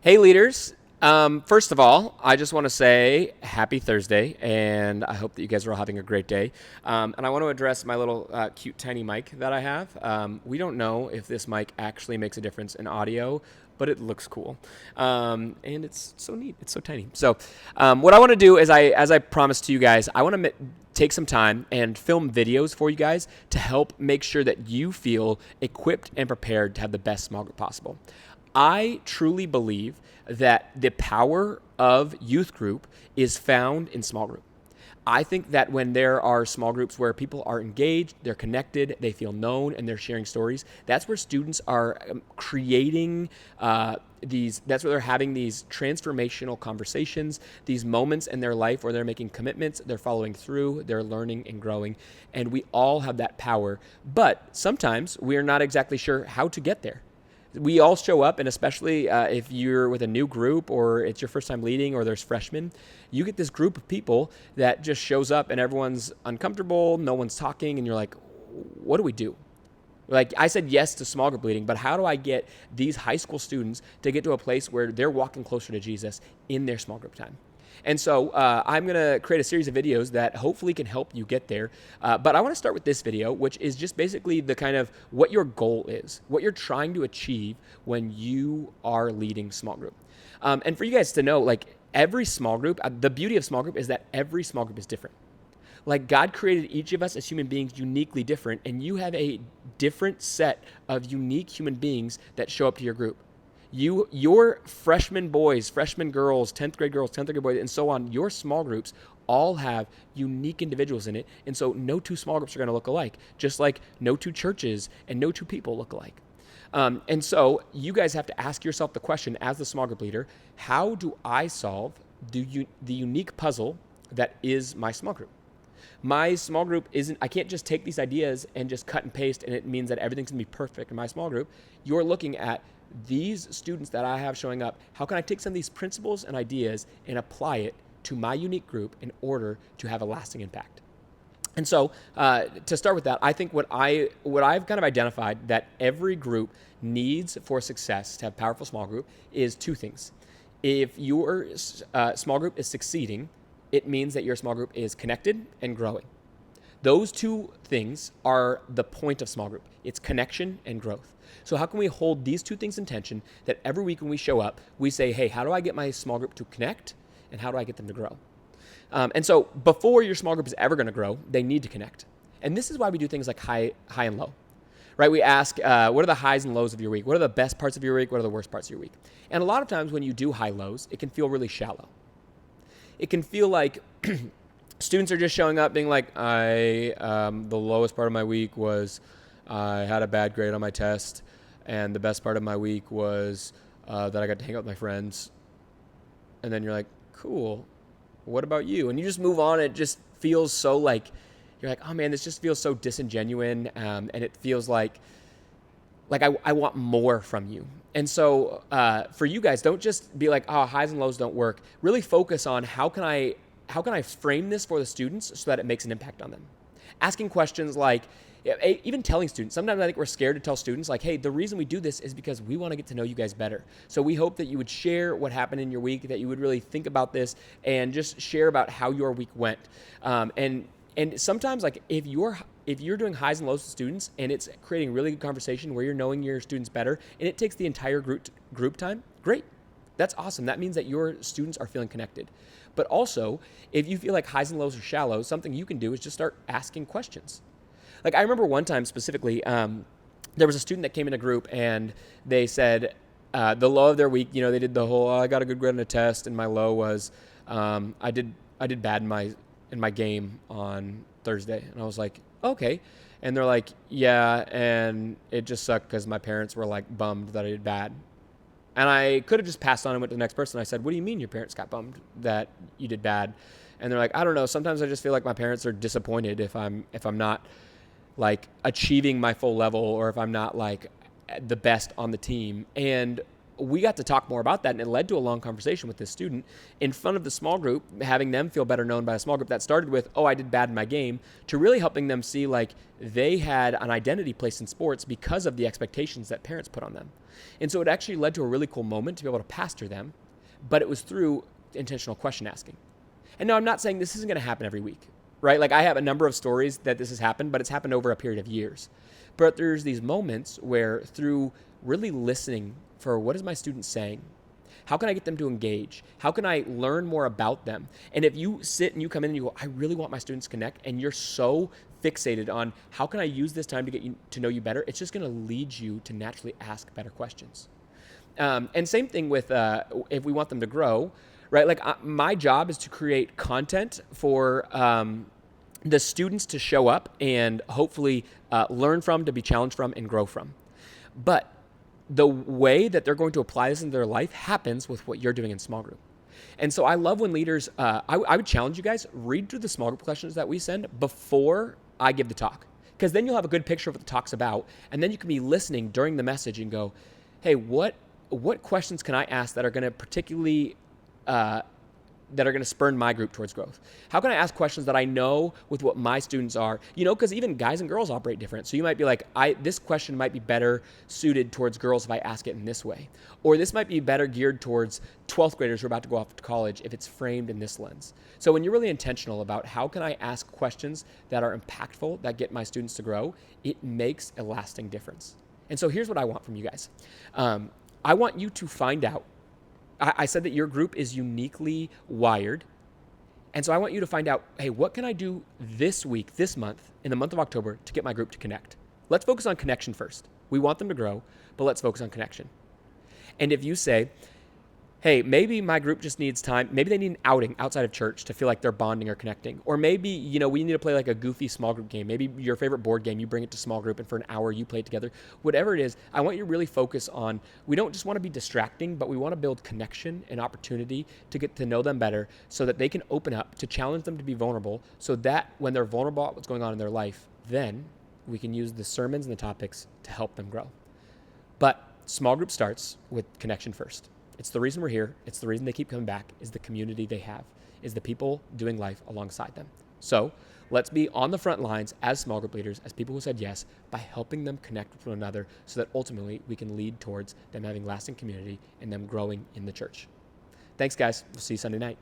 Hey, leaders. First of all, I just want to say happy Thursday, and I hope that you guys are all having a great day. And I want to address my little cute tiny mic that I have. We don't know if this mic actually makes a difference in audio, but it looks cool, and it's so neat. It's so tiny. So, what I want to do is, as I promised to you guys, I want to take some time and film videos for you guys to help make sure that you feel equipped and prepared to have the best small group possible. I truly believe that the power of youth group is found in small group. I think that when there are small groups where people are engaged, they're connected, they feel known, and they're sharing stories, that's where students are creating that's where they're having these transformational conversations, these moments in their life where they're making commitments, they're following through, they're learning and growing, and we all have that power. But sometimes we're not exactly sure how to get there. We all show up, and especially if you're with a new group or it's your first time leading or there's freshmen, you get this group of people that just shows up and everyone's uncomfortable, no one's talking, and you're like, what do we do? Like, I said yes to small group leading, but how do I get these high school students to get to a place where they're walking closer to Jesus in their small group time? And so I'm going to create a series of videos that hopefully can help you get there. But I want to start with this video, which is just basically the kind of what your goal is, what you're trying to achieve when you are leading small group. And for you guys to know, like, every small group, the beauty of small group is that every small group is different. Like, God created each of us as human beings uniquely different, and you have a different set of unique human beings that show up to your group. Your freshman boys, freshman girls, 10th grade girls, 10th grade boys, and so on, your small groups all have unique individuals in it. And so no two small groups are going to look alike, just like no two churches and no two people look alike. And so you guys have to ask yourself the question as the small group leader, how do I solve the unique puzzle that is my small group? My small group I can't just take these ideas and just cut and paste and it means that everything's going to be perfect in my small group. You're looking at these students that I have showing up. How can I take some of these principles and ideas and apply it to my unique group in order to have a lasting impact? And so to start with that, I think what I've kind of identified that every group needs for success to have powerful small group is two things. If your small group is succeeding, it means that your small group is connected and growing. Those two things are the point of small group. It's connection and growth. So how can we hold these two things in tension that every week when we show up, we say, hey, how do I get my small group to connect and how do I get them to grow? And so before your small group is ever going to grow, they need to connect. And this is why we do things like high and low, right? We ask, what are the highs and lows of your week? What are the best parts of your week? What are the worst parts of your week? And a lot of times when you do high lows, it can feel really shallow. It can feel like students are just showing up being like, the lowest part of my week was I had a bad grade on my test, and the best part of my week was that I got to hang out with my friends. And then you're like, cool, what about you? And you just move on. It just feels so like, you're like, oh man, this just feels so disingenuous, and it feels like I want more from you. And so for you guys, don't just be like, oh, highs and lows don't work. Really focus on how can I frame this for the students so that it makes an impact on them. Asking questions like, even telling students, sometimes I think we're scared to tell students like, hey, the reason we do this is because we want to get to know you guys better. So we hope that you would share what happened in your week, that you would really think about this and just share about how your week went. And sometimes like if you're doing highs and lows with students and it's creating really good conversation where you're knowing your students better and it takes the entire group time, great. That's awesome. That means that your students are feeling connected. But also, if you feel like highs and lows are shallow, something you can do is just start asking questions. Like I remember one time specifically, there was a student that came in a group and they said the low of their week, they did the whole, I got a good grade on a test, and my low was I did bad in my game on Thursday. And I was like, okay. And they're like, yeah, and it just sucked because my parents were like bummed that I did bad. And I could have just passed on and went to the next person. I said, what do you mean your parents got bummed that you did bad? And they're like, I don't know. Sometimes I just feel like my parents are disappointed if I'm not like achieving my full level, or if I'm not like the best on the team. And we got to talk more about that, and it led to a long conversation with this student in front of the small group, having them feel better known by a small group. That started with, oh, I did bad in my game, to really helping them see like they had an identity placed in sports because of the expectations that parents put on them. And so it actually led to a really cool moment to be able to pastor them, but it was through intentional question asking. And no, I'm not saying this isn't going to happen every week, right? Like I have a number of stories that this has happened, but it's happened over a period of years. But there's these moments where through really listening for what is my student saying, how can I get them to engage? How can I learn more about them? And if you sit and you come in and you go, I really want my students to connect, and you're so fixated on how can I use this time to get you to know you better, it's just going to lead you to naturally ask better questions. And same thing with if we want them to grow, right? Like my job is to create content for the students to show up and hopefully learn from, to be challenged from, and grow from. But the way that they're going to apply this in their life happens with what you're doing in small group. And so I love when leaders, I would challenge you guys, read through the small group questions that we send before I give the talk. Because then you'll have a good picture of what the talk's about. And then you can be listening during the message and go, hey, what questions can I ask that are going to particularly that are going to spurn my group towards growth? How can I ask questions that I know with what my students are? You know, because even guys and girls operate different. So you might be like, this question might be better suited towards girls if I ask it in this way. Or this might be better geared towards 12th graders who are about to go off to college if it's framed in this lens. So when you're really intentional about how can I ask questions that are impactful, that get my students to grow, it makes a lasting difference. And so here's what I want from you guys. I want you to find out. I said that your group is uniquely wired. And so I want you to find out, hey, what can I do this week, this month, in the month of October to get my group to connect? Let's focus on connection first. We want them to grow, but let's focus on connection. And if you say, hey, maybe my group just needs time. Maybe they need an outing outside of church to feel like they're bonding or connecting. Or maybe, we need to play like a goofy small group game. Maybe your favorite board game, you bring it to small group and for an hour you play it together. Whatever it is, I want you to really focus on, we don't just want to be distracting, but we want to build connection and opportunity to get to know them better so that they can open up, to challenge them to be vulnerable, so that when they're vulnerable about what's going on in their life, then we can use the sermons and the topics to help them grow. But small group starts with connection first. It's the reason we're here. It's the reason they keep coming back, is the community they have, is the people doing life alongside them. So let's be on the front lines as small group leaders, as people who said yes, by helping them connect with one another so that ultimately we can lead towards them having lasting community and them growing in the church. Thanks, guys. We'll see you Sunday night.